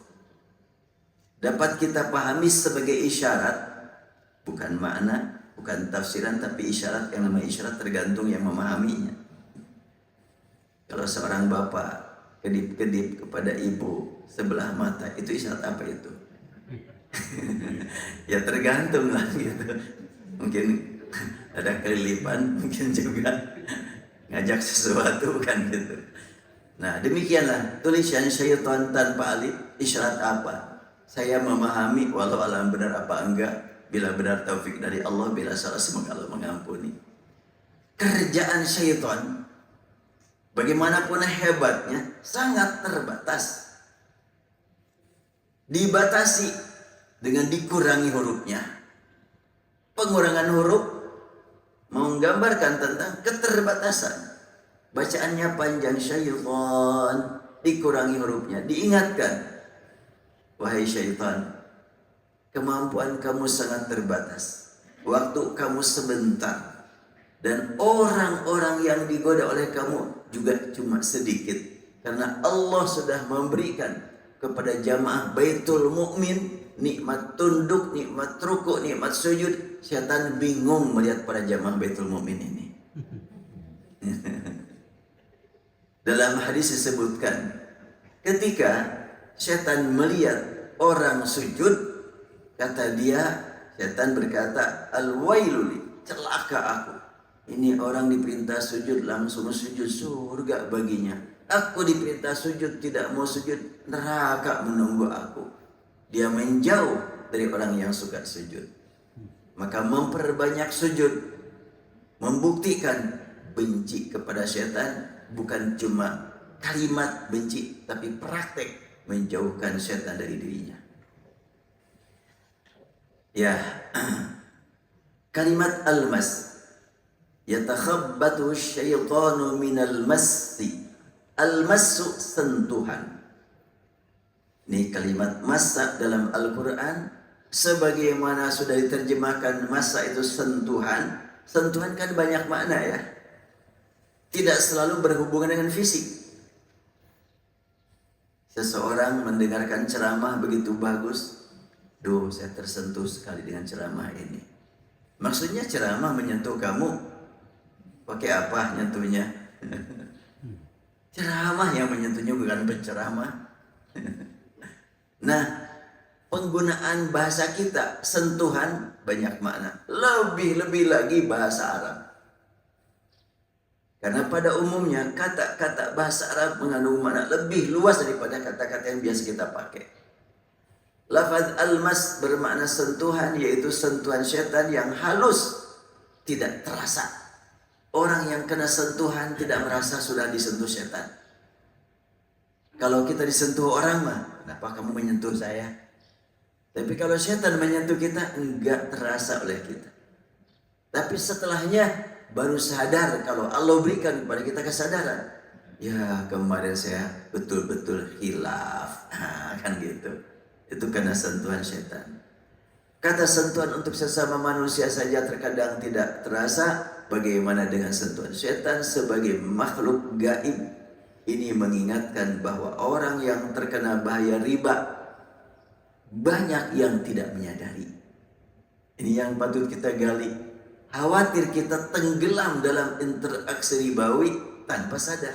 dapat kita pahami sebagai isyarat, bukan makna, bukan tafsiran, tapi isyarat. Yang namanya isyarat tergantung yang memahaminya. Kalau seorang bapak kedip-kedip kepada ibu sebelah mata, itu isyarat apa itu? Ya tergantung lah gitu. Mungkin ada kelilipan, mungkin juga ngajak sesuatu kan gitu. Nah demikianlah tulisan syaitan tanpa alif, isyarat apa? Saya memahami, walau alam benar apa enggak. Bila benar taufik dari Allah, bila salah semoga Allah mengampuni. Kerjaan syaitan bagaimanapun hebatnya sangat terbatas. Dibatasi dengan dikurangi hurufnya. Pengurangan huruf menggambarkan tentang keterbatasan. Bacaannya panjang, syaitan, dikurangi hurufnya, diingatkan, wahai syaitan, kemampuan kamu sangat terbatas, waktu kamu sebentar, dan orang-orang yang digoda oleh kamu juga cuma sedikit. Karena Allah sudah memberikan kepada jamaah Baitul Mukmin nikmat tunduk, nikmat ruku, nikmat sujud. Syaitan bingung melihat para jamaah Baitul Mukmin ini. Dalam hadis disebutkan, ketika syaitan melihat orang sujud, kata dia, syaitan berkata, al-wailuli, celaka aku. Ini orang diperintah sujud langsung sujud, surga baginya. Aku diperintah sujud tidak mau sujud, neraka menunggu aku. Dia menjauh dari orang yang suka sujud. Maka memperbanyak sujud membuktikan benci kepada syaitan. Bukan cuma kalimat benci, tapi praktek menjauhkan syaitan dari dirinya. Ya, kalimat al-mas, yatakhabbatu syaitanu minal massi. Al-massu sentuhan. Ini kalimat massa dalam Al-Quran, sebagaimana sudah diterjemahkan massa itu sentuhan. Sentuhan kan banyak makna ya. Tidak selalu berhubungan dengan fisik. Seseorang mendengarkan ceramah begitu bagus, duh saya tersentuh sekali dengan ceramah ini. Maksudnya ceramah menyentuh kamu, pakai apa nyentuhnya? Ceramah yang menyentuhnya, bukan penceramah. Nah, penggunaan bahasa kita, sentuhan banyak makna. Lebih-lebih lagi bahasa Arab. Karena pada umumnya kata-kata bahasa Arab mengandung makna lebih luas daripada kata-kata yang biasa kita pakai. Lafaz al-mas bermakna sentuhan, yaitu sentuhan syaitan yang halus, tidak terasa. Orang yang kena sentuhan tidak merasa sudah disentuh syaitan. Kalau kita disentuh orang mah, kenapa kamu menyentuh saya? Tapi kalau syaitan menyentuh kita, enggak terasa oleh kita. Tapi setelahnya baru sadar kalau Allah berikan kepada kita kesadaran. Ya kemarin saya betul-betul khilaf. Kan gitu. Itu karena sentuhan syaitan. Kata sentuhan untuk sesama manusia saja terkadang tidak terasa. Bagaimana dengan sentuhan syaitan sebagai makhluk gaib? Ini mengingatkan bahwa orang yang terkena bahaya riba banyak yang tidak menyadari. Ini yang patut kita gali. Khawatir kita tenggelam dalam interaksi ribawi tanpa sadar.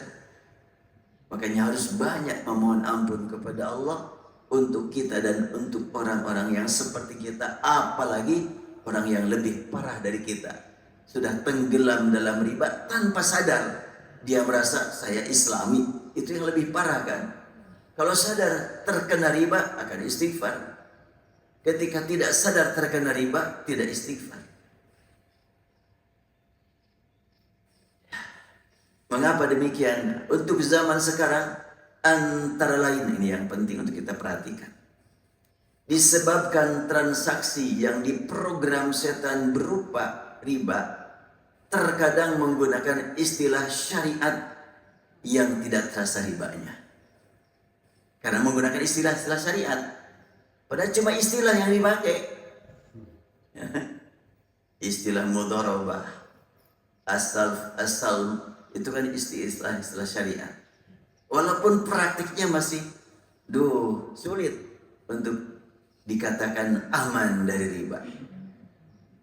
Makanya harus banyak memohon ampun kepada Allah untuk kita dan untuk orang-orang yang seperti kita. Apalagi orang yang lebih parah dari kita. Sudah tenggelam dalam riba tanpa sadar. Dia merasa saya Islami. Itu yang lebih parah kan. Kalau sadar terkena riba akan istighfar. Ketika tidak sadar terkena riba, tidak istighfar. Mengapa demikian? Untuk zaman sekarang, antara lain ini yang penting untuk kita perhatikan. Disebabkan transaksi yang diprogram setan berupa riba, terkadang menggunakan istilah syariat yang tidak terasa ribanya. Karena menggunakan istilah-istilah syariat, padahal cuma istilah yang dipakai. Istilah mudharabah, asal itu kan istilah syariat. Walaupun praktiknya masih sulit untuk dikatakan aman dari riba.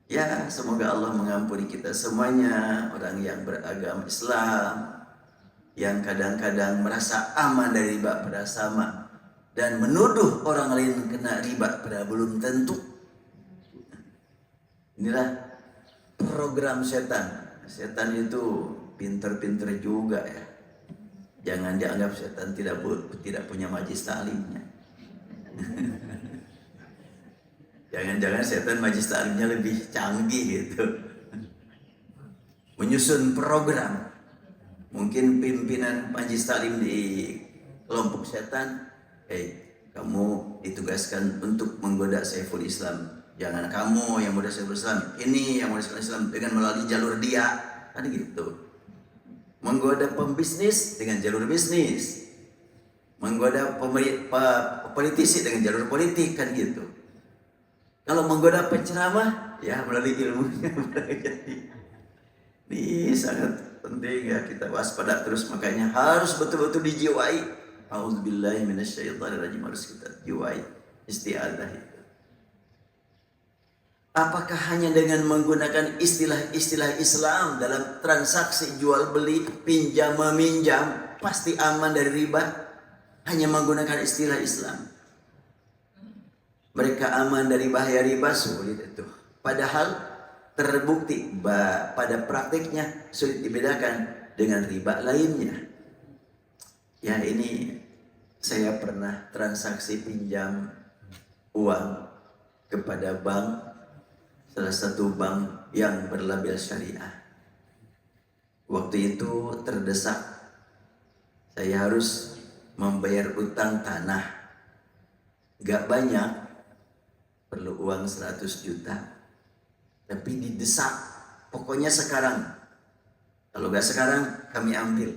Ya, semoga Allah mengampuni kita semuanya, orang yang beragama Islam, yang kadang-kadang merasa aman dari riba pada sama, dan menuduh orang lain kena riba pada belum tentu. Inilah program setan. Setan itu pinter-pinter juga ya. Jangan dianggap setan tidak punya majlis taklimnya. Jangan-jangan setan majlis taklimnya lebih canggih gitu. Menyusun program. Mungkin pimpinan majlis taklim di kelompok setan, kamu ditugaskan untuk menggoda Saiful Islam. Jangan kamu yang menggoda Saiful Islam. Ini yang menggoda Saiful Islam dengan melalui jalur dia. Kan gitu. Menggoda pembisnis dengan jalur bisnis. Menggoda politisi dengan jalur politik, kan gitu. Kalau menggoda penceramah, ya melalui ilmunya. Ini sangat penting ya, kita waspada terus, makanya harus betul-betul dijiwai. Auzubillahi minasyaitonirrajim, harus kita jiwai isti'adzah itu. Apakah hanya dengan menggunakan istilah-istilah Islam dalam transaksi jual beli, pinjam meminjam pasti aman dari riba? Hanya menggunakan istilah Islam mereka aman dari bahaya riba? Sulit itu. Padahal terbukti pada praktiknya sulit dibedakan dengan riba lainnya. Ya, ini saya pernah transaksi pinjam uang kepada bank, salah satu bank yang berlabel syariah. Waktu itu terdesak, saya harus membayar utang tanah. Gak banyak, perlu uang 100 juta. Tapi didesak, pokoknya sekarang. Kalau gak sekarang, kami ambil.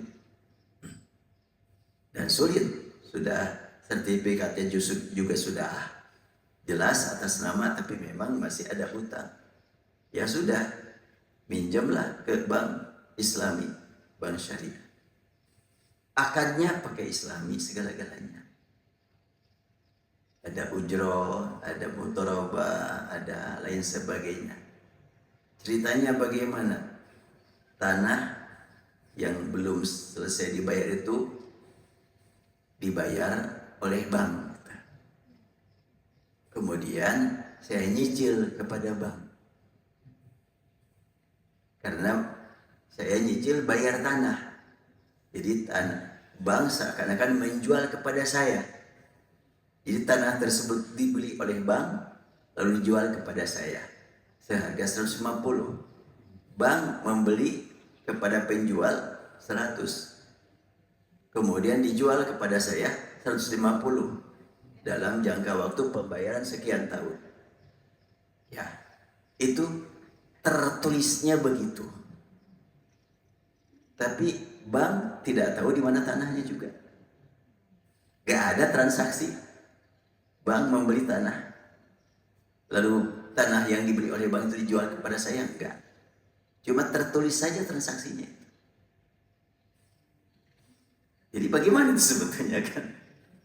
Dan sulit, sudah sertifikatnya juga sudah jelas atas nama, tapi memang masih ada utang. Ya sudah, minjamlah ke bank Islami, bank syariah. Akadnya pakai Islami segala-galanya. Ada ujroh, ada mudoroba, ada lain sebagainya. Ceritanya bagaimana? Tanah yang belum selesai dibayar itu dibayar oleh bank. Kemudian saya nyicil kepada bank. Karena saya nyicil bayar tanah. Jadi bank seakan-akan menjual kepada saya. Jadi tanah tersebut dibeli oleh bank, lalu dijual kepada saya seharga 150. Bank membeli kepada penjual 100. Kemudian dijual kepada saya 150 dalam jangka waktu pembayaran sekian tahun. Ya, itu tertulisnya begitu. Tapi bank tidak tahu di mana tanahnya juga. Gak ada transaksi. Bank membeli tanah, lalu tanah yang dibeli oleh bank itu dijual kepada saya, enggak. Cuma tertulis saja transaksinya. Jadi bagaimana itu sebetulnya kan?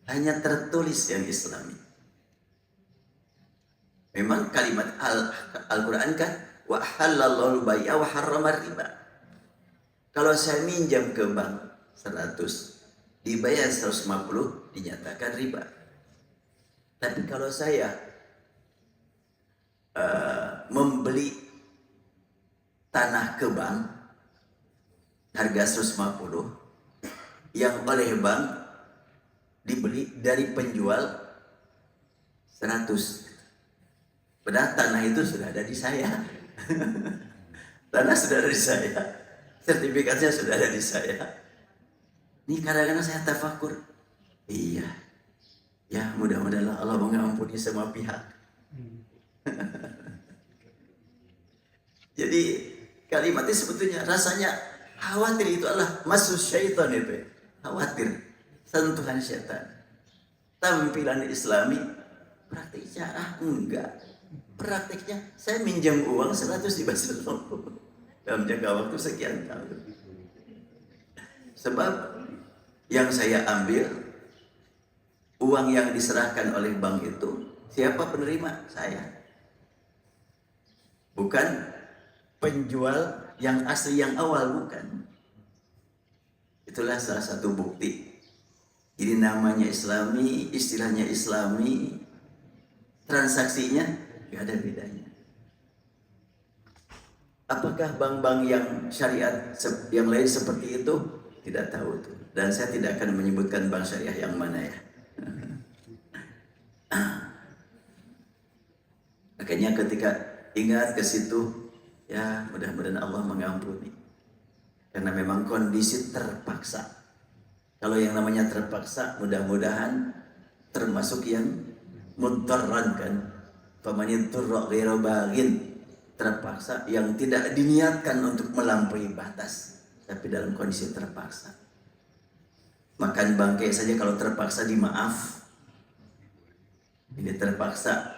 Hanya tertulis yang Islami. Memang kalimat Al-Quran kan, wa halallahu bai'a wa harrama riba. Kalau saya minjam ke bank 100, dibayar 150, dinyatakan riba. Tapi kalau saya membeli tanah ke bank harga 150, yang oleh bank dibeli dari penjual 100. Padahal tanah itu sudah ada di saya. Tanah sudah ada di saya, sertifikatnya sudah ada di saya. Ini kadang-kadang saya tafakur. Iya. Ya, mudah-mudahan Allah mengampuni semua pihak. Jadi kalimat ini sebetulnya rasanya khawatir, itu adalah masuk syaitan itu. Khawatir, sentuhan syaitan. Tampilan Islami, praktiknya enggak. Praktiknya saya minjam uang 100 dibayar 90. dalam jangka waktu sekian tahun. Sebab yang saya ambil, uang yang diserahkan oleh bank itu, siapa penerima? Saya. Bukan penjual yang asli yang awal, bukan. Itulah salah satu bukti. Jadi namanya Islami, istilahnya Islami, transaksinya gak ada bedanya. Apakah bank-bank yang syariat yang lain seperti itu? Tidak tahu tuh. Dan saya tidak akan menyebutkan bank syariah yang mana ya. Makanya ketika ingat ke situ, ya mudah-mudahan Allah mengampuni. Karena memang kondisi terpaksa. Kalau yang namanya terpaksa, mudah-mudahan termasuk yang mudtarran kan. Faman turra ghairu baghin, terpaksa yang tidak diniatkan untuk melampaui batas, tapi dalam kondisi terpaksa. Makan bangkai saja kalau terpaksa dimaaf. Ini terpaksa.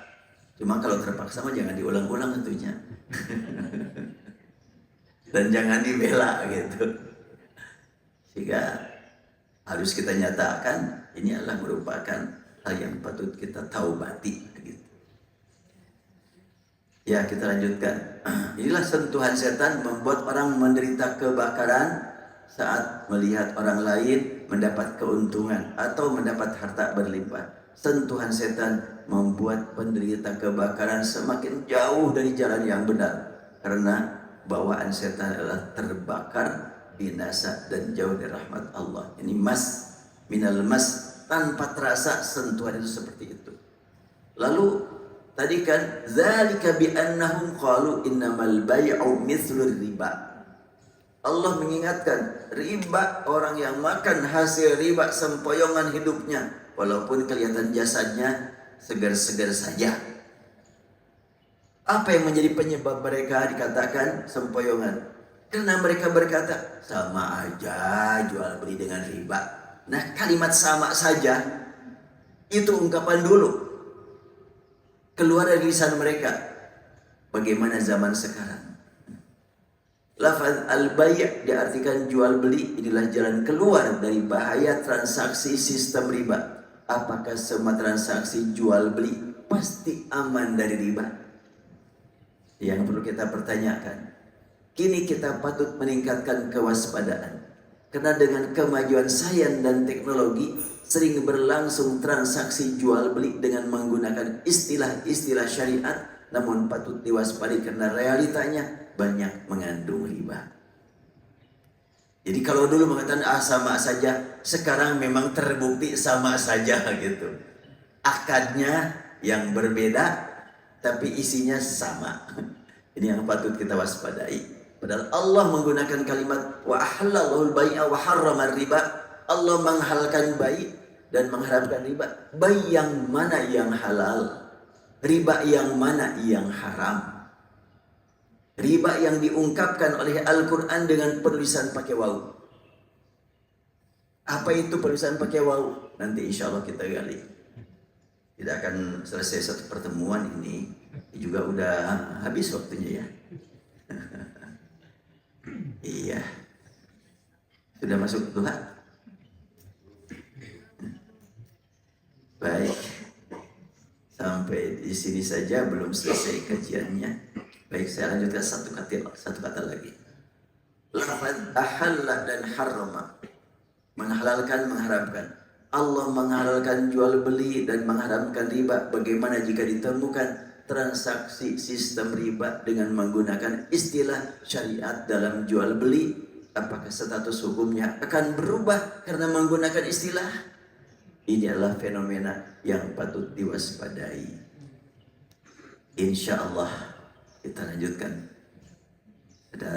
Cuma kalau terpaksa mah jangan diulang-ulang tentunya. Dan jangan dibela gitu. Sehingga harus kita nyatakan ini adalah merupakan hal yang patut kita taubati gitu. Ya, kita lanjutkan. Inilah sentuhan setan membuat orang menderita kebakaran saat melihat orang lain mendapat keuntungan atau mendapat harta berlimpah. Sentuhan setan membuat penderita kebakaran semakin jauh dari jalan yang benar, karena bawaan setan adalah terbakar, binasa, dan jauh dari rahmat Allah. Ini minal mas, tanpa terasa sentuhan itu seperti itu. Lalu tadi kan zalika bi annahum qalu innamal bai'u mithlur riba. Allah mengingatkan riba, orang yang makan hasil riba sempoyongan hidupnya, walaupun kelihatan jasadnya segar-segar saja. Apa yang menjadi penyebab mereka dikatakan sempoyongan? Karena mereka berkata sama aja jual beli dengan riba. Nah, kalimat sama saja itu ungkapan dulu keluar dari lisan mereka. Bagaimana zaman sekarang? Lafaz al-bay' diartikan jual beli, inilah jalan keluar dari bahaya transaksi sistem riba. Apakah semua transaksi jual beli pasti aman dari riba? Yang perlu kita pertanyakan. Kini kita patut meningkatkan kewaspadaan. Karena dengan kemajuan sains dan teknologi sering berlangsung transaksi jual beli dengan menggunakan istilah-istilah syariat, namun patut diwaspadai karena realitanya banyak mengandung riba. Jadi kalau dulu mengatakan sama saja, sekarang memang terbukti sama saja gitu. Akadnya yang berbeda, tapi isinya sama. Ini yang patut kita waspadai. Padahal Allah menggunakan kalimat wa ahallallahu al-bai'a wa harrama riba. Allah menghalalkan bai dan mengharamkan riba. Bai yang mana yang halal? Riba yang mana yang haram? Riba yang diungkapkan oleh Al-Quran dengan penulisan pakai waw. Apa itu penulisan pakai waw? Nanti insya Allah kita gali. Tidak akan selesai satu pertemuan ini. Juga udah habis waktunya ya. Iya. Sudah masuk Tuhan? Baik. Sampai di sini saja, belum selesai kajiannya. Baik, saya lanjutkan satu kata lagi. Lafaz ahalla dan harrama, menghalalkan, mengharamkan. Allah menghalalkan jual beli dan mengharamkan riba. Bagaimana jika ditemukan transaksi sistem riba dengan menggunakan istilah syariat dalam jual beli? Apakah status hukumnya akan berubah karena menggunakan istilah? Ini adalah fenomena yang patut diwaspadai. Insya Allah kita lanjutkan pada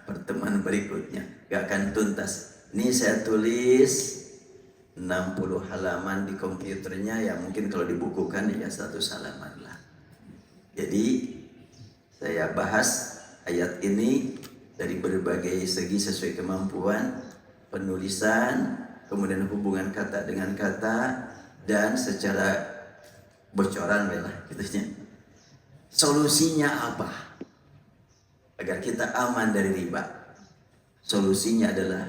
pertemuan berikutnya. Gak akan tuntas. Ini saya tulis 60 halaman di komputernya, ya mungkin kalau dibukukan ya 100 halaman lah. Jadi saya bahas ayat ini dari berbagai segi sesuai kemampuan, penulisan, kemudian hubungan kata dengan kata, dan secara bocoran lah gitu. Solusinya apa? agar kita aman dari riba. Solusinya adalah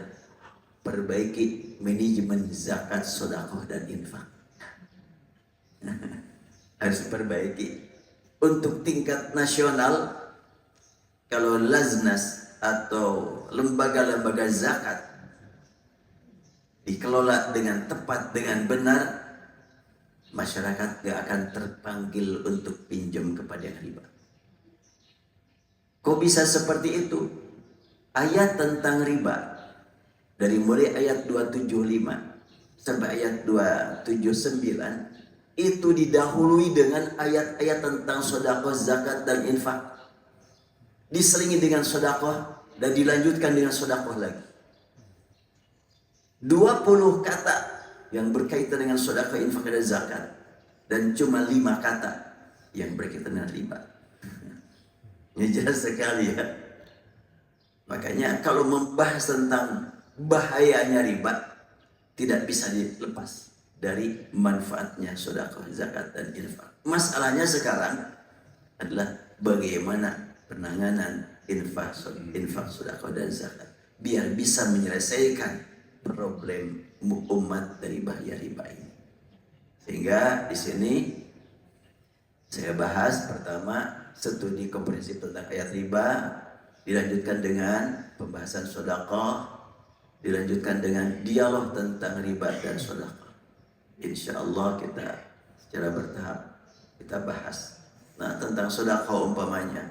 perbaiki manajemen zakat, sedekah dan infak. Harus diperbaiki. Untuk tingkat nasional, kalau Laznas atau lembaga-lembaga zakat dikelola dengan tepat, dengan benar, masyarakat gak akan terpanggil untuk pinjam kepada riba. Kok bisa seperti itu? Ayat tentang riba dari mulai ayat 275 sampai ayat 279 itu didahului dengan ayat-ayat tentang sedekah, zakat dan infak. Diselingi dengan sedekah dan dilanjutkan dengan sedekah lagi. 20 kata yang berkaitan dengan sedekah, infak dan zakat, dan cuma 5 kata yang berkaitan dengan riba. Ini jelas sekali ya. Makanya kalau membahas tentang bahayanya riba, tidak bisa dilepas dari manfaatnya sedekah, zakat dan infak. Masalahnya sekarang adalah bagaimana penanganan infak, sedekah dan zakat biar bisa menyelesaikan problem umat dari bahaya riba ini. Sehingga di sini saya bahas pertama studi komprehensif tentang ayat riba, dilanjutkan dengan pembahasan sedekah, dilanjutkan dengan dialog tentang riba dan sedekah. Insya Allah kita secara bertahap kita bahas. Nah, tentang sedekah umpamanya,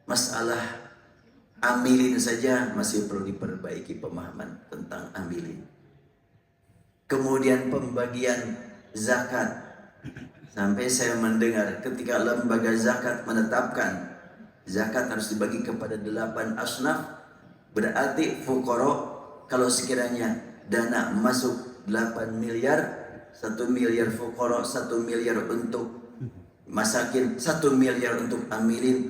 masalah amilin saja masih perlu diperbaiki pemahaman tentang amilin. Kemudian pembagian zakat, sampai saya mendengar ketika lembaga zakat menetapkan zakat harus dibagi kepada 8 asnaf, berarti fuqara kalau sekiranya dana masuk 8 miliar, 1 miliar fuqara, 1 miliar untuk masakin, 1 miliar untuk amilin.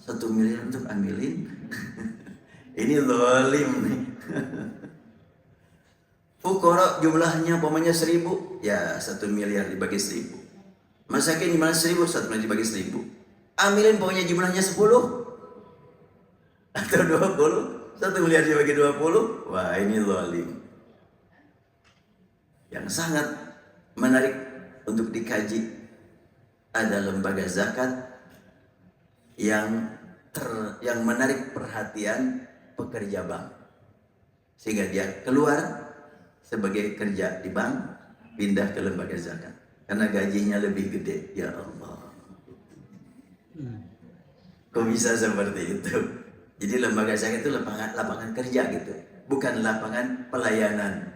1 miliar untuk amilin? Ini zalim nih. Fuqara jumlahnya umpamanya 1000, ya 1 miliar dibagi 1000. Masakin gimana 1000, 1 miliar dibagi 1000. Amilin pokoknya jumlahnya 10 atau 20, 1 miliar dibagi 20. Wah, ini zalim. Yang sangat menarik untuk dikaji ada lembaga zakat yang menarik perhatian pekerja bank, sehingga dia keluar sebagai kerja di bank pindah ke lembaga zakat karena gajinya lebih gede. Ya Allah, kok bisa seperti itu? Jadi lembaga zakat itu lapangan kerja gitu, bukan lapangan pelayanan.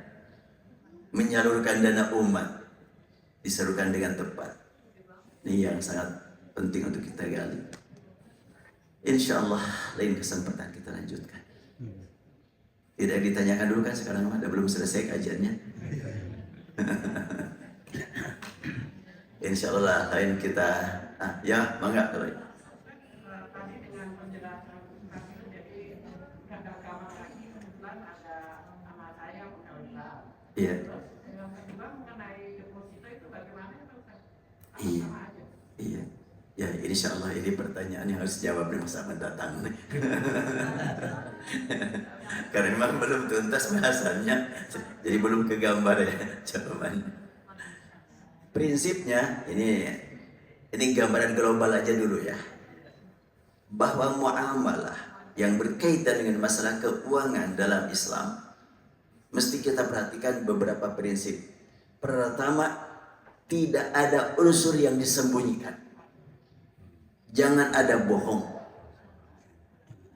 Menyalurkan dana umat diserukan dengan tepat. Ini yang sangat penting untuk kita gali. Insya Allah lain kesempatan kita lanjutkan. Tidak ditanyakan dulu kan sekarang ada belum selesai kajiannya. Insya Allah lain kita ya mangga kalau tadi dengan penjelasan Ustaz itu jadi ada gambar lagi kebetulan ada nama saya Ustaz. iya. Terus yang kedua mengenai deposito itu bagaimana Ustaz? Iya. Sama aja. Iya. Ya, insya Allah ini pertanyaan yang harus dijawab di masa mendatang. Karena memang belum tuntas bahasannya, jadi belum kegambar ya jawabannya. Prinsipnya ini gambaran global aja dulu ya, bahwa muamalah yang berkaitan dengan masalah keuangan dalam Islam mesti kita perhatikan beberapa prinsip. Pertama, tidak ada unsur yang disembunyikan. Jangan ada bohong.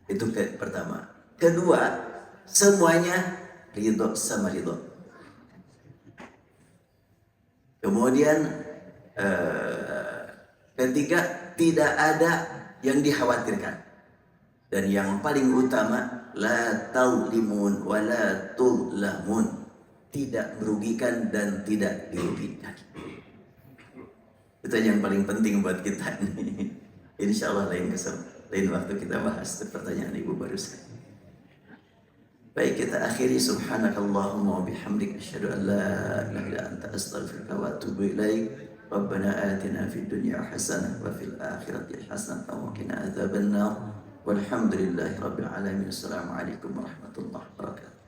Itu pertama. Kedua, semuanya ridho sama ridho. Kemudian ketiga, tidak ada yang dikhawatirkan. Dan yang paling utama, la taulimun wa la tulamun. Tidak merugikan dan tidak dirugikan. Itu yang paling penting buat kita ini. Insya Allah lain waktu kita bahas pertanyaan ibu barusan. Baik, kita akhiri. Subhanakallahumma wa bihamdik asyhadu an la ilaha illa anta astaghfiruka wa atubu ilaik. Rabbana atina fid dunya hasanah wa fil akhirati hasanah wa qina adzabannar. Walhamdulillahi rabbil alamin. Assalamualaikum warahmatullahi wabarakatuh.